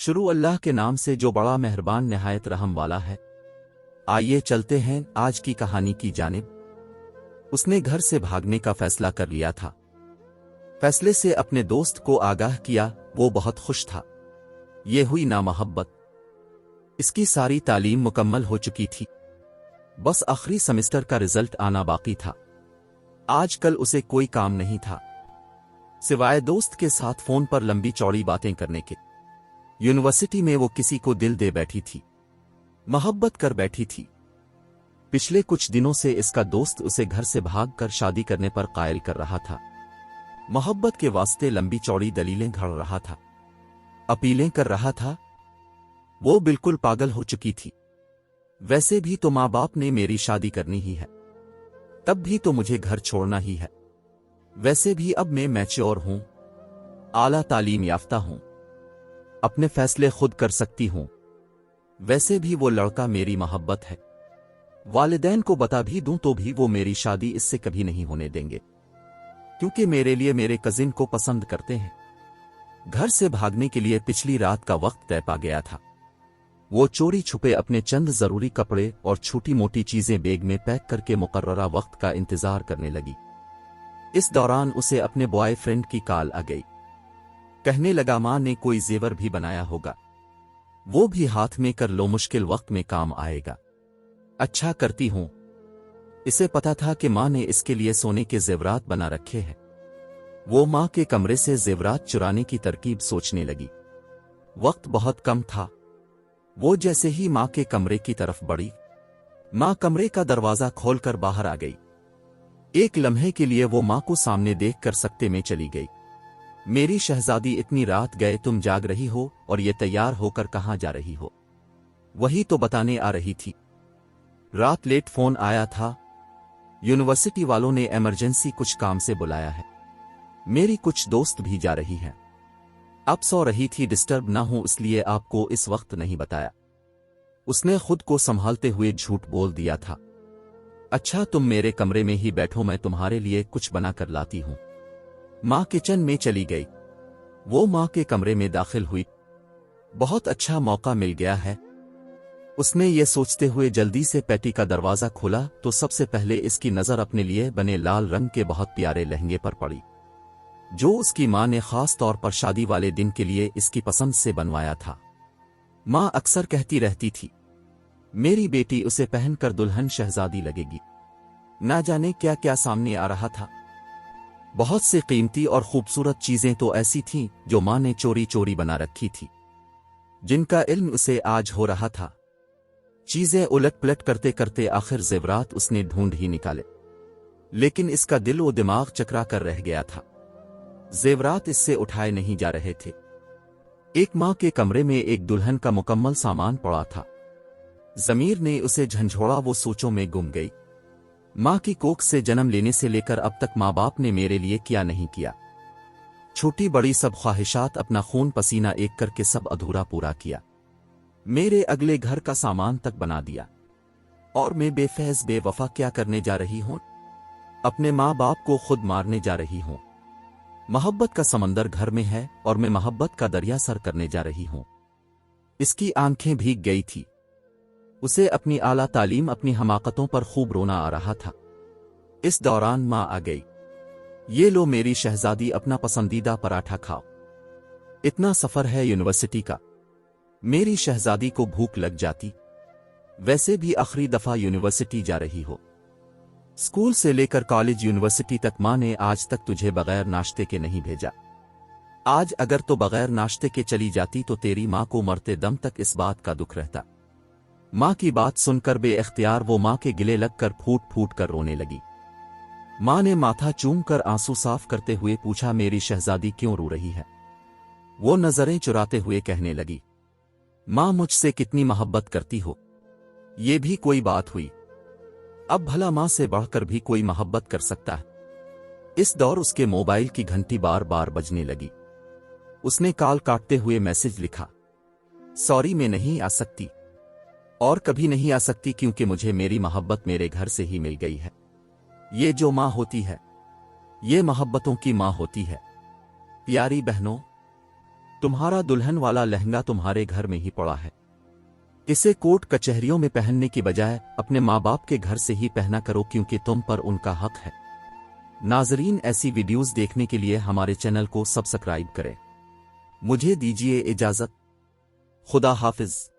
शुरू अल्लाह के नाम से जो बड़ा मेहरबान निहायत रहम वाला है। आइए चलते हैं आज की कहानी की जानिब। उसने घर से भागने का फैसला कर लिया था। फैसले से अपने दोस्त को आगाह किया। वो बहुत खुश था। ये हुई नामोहब्बत। इसकी सारी तालीम मुकम्मल हो चुकी थी। बस आखिरी सेमेस्टर का रिजल्ट आना बाकी था। आजकल उसे कोई काम नहीं था सिवाय दोस्त के साथ फोन पर लंबी चौड़ी बातें करने के। यूनिवर्सिटी में वो किसी को दिल दे बैठी थी, मोहब्बत कर बैठी थी। पिछले कुछ दिनों से इसका दोस्त उसे घर से भागकर शादी करने पर कायल कर रहा था। मोहब्बत के वास्ते लंबी चौड़ी दलीलें घड़ रहा था, अपीलें कर रहा था। वो बिल्कुल पागल हो चुकी थी। वैसे भी तो माँ बाप ने मेरी शादी करनी ही है, तब भी तो मुझे घर छोड़ना ही है। वैसे भी अब मैं मैच्योर हूं, आला तालीम याफ्ता हूं, अपने फैसले खुद कर सकती हूं। वैसे भी वो लड़का मेरी मोहब्बत है। वालिदैन को बता भी दूं तो भी वो मेरी शादी इससे कभी नहीं होने देंगे, क्योंकि मेरे लिए मेरे कजिन को पसंद करते हैं। घर से भागने के लिए पिछली रात का वक्त तय पा गया था। वो चोरी छुपे अपने चंद जरूरी कपड़े और छोटी मोटी चीजें बैग में पैक करके मुकर्ररा वक्त का इंतजार करने लगी। इस दौरान उसे अपने बॉयफ्रेंड की कॉल आ गई। कहने लगा मां ने कोई जेवर भी बनाया होगा, वो भी हाथ में कर लो, मुश्किल वक्त में काम आएगा। अच्छा करती हूं। इसे पता था कि मां ने इसके लिए सोने के जेवरात बना रखे हैं। वो मां के कमरे से जेवरात चुराने की तरकीब सोचने लगी। वक्त बहुत कम था। वो जैसे ही मां के कमरे की तरफ बढ़ी, मां कमरे का दरवाजा खोलकर बाहर आ गई। एक लम्हे के लिए वो मां को सामने देखकर सकते में चली गई। मेरी शहजादी, इतनी रात गए तुम जाग रही हो और ये तैयार होकर कहां जा रही हो? वही तो बताने आ रही थी। रात लेट फोन आया था। यूनिवर्सिटी वालों ने इमरजेंसी कुछ काम से बुलाया है। मेरी कुछ दोस्त भी जा रही हैं। अब सो रही थी, डिस्टर्ब ना हो इसलिए आपको इस वक्त नहीं बताया। उसने खुद को संभालते हुए झूठ बोल दिया था। अच्छा तुम मेरे कमरे में ही बैठो, मैं तुम्हारे लिए कुछ बना कर लाती हूं। मां किचन में चली गई। वो मां के कमरे में दाखिल हुई। बहुत अच्छा मौका मिल गया है, उसने ये सोचते हुए जल्दी से पैटी का दरवाजा खोला तो सबसे पहले इसकी नजर अपने लिए बने लाल रंग के बहुत प्यारे लहंगे पर पड़ी, जो उसकी मां ने खास तौर पर शादी वाले दिन के लिए इसकी पसंद से बनवाया था। मां अक्सर कहती रहती थी, मेरी बेटी उसे पहनकर दुल्हन शहजादी लगेगी। ना जाने क्या क्या सामने आ रहा था। बहुत सी कीमती और खूबसूरत चीजें तो ऐसी थीं जो मां ने चोरी चोरी बना रखी थी, जिनका इल्म उसे आज हो रहा था। चीजें उलट पलट करते करते आखिर जेवरात उसने ढूंढ ही निकाले, लेकिन इसका दिल व दिमाग चकरा कर रह गया था। जेवरात इससे उठाए नहीं जा रहे थे। एक मां के कमरे में एक दुल्हन का मुकम्मल सामान पड़ा था। जमीर ने उसे झंझोड़ा, वो सोचों में गुम गई। मां की कोख से जन्म लेने से लेकर अब तक मां बाप ने मेरे लिए क्या नहीं किया। छोटी बड़ी सब ख्वाहिशात अपना खून पसीना एक करके सब अधूरा पूरा किया। मेरे अगले घर का सामान तक बना दिया। और मैं बेफैज बेवफा क्या करने जा रही हूं? अपने मां बाप को खुद मारने जा रही हूं। मोहब्बत का समंदर घर में है और मैं मोहब्बत का दरिया सर करने जा रही हूं। इसकी आंखें भीग गई थी। उसे अपनी आला तालीम, अपनी हमाकतों पर खूब रोना आ रहा था। इस दौरान मां आ गई। ये लो मेरी शहजादी, अपना पसंदीदा पराठा खाओ। इतना सफर है यूनिवर्सिटी का, मेरी शहजादी को भूख लग जाती। वैसे भी आखिरी दफा यूनिवर्सिटी जा रही हो। स्कूल से लेकर कॉलेज यूनिवर्सिटी तक मां ने आज तक तुझे बगैर नाश्ते के नहीं भेजा। आज अगर तो बगैर नाश्ते के चली जाती तो तेरी मां को मरते दम तक इस बात का दुख रहता। मां की बात सुनकर बेइख्तियार वो मां के गिले लगकर फूट फूट कर रोने लगी। मां ने माथा चूम कर आंसू साफ करते हुए पूछा, मेरी शहजादी क्यों रो रही है? वो नजरें चुराते हुए कहने लगी, मां मुझसे कितनी मोहब्बत करती हो, ये भी कोई बात हुई? अब भला मां से बढ़कर भी कोई मोहब्बत कर सकता है? इस दौर उसके मोबाइल की घंटी बार बार बजने लगी। उसने कॉल काटते हुए मैसेज लिखा, सॉरी मैं नहीं आ सकती और कभी नहीं आ सकती, क्योंकि मुझे मेरी मोहब्बत मेरे घर से ही मिल गई है। ये जो मां होती है, ये मोहब्बतों की मां होती है। प्यारी बहनों, तुम्हारा दुल्हन वाला लहंगा तुम्हारे घर में ही पड़ा है। इसे कोर्ट कचहरियों में पहनने की बजाय अपने माँ बाप के घर से ही पहना करो, क्योंकि तुम पर उनका हक है। नाजरीन, ऐसी वीडियोस देखने के लिए हमारे चैनल को सब्सक्राइब करें। मुझे दीजिए इजाजत। खुदा हाफिज।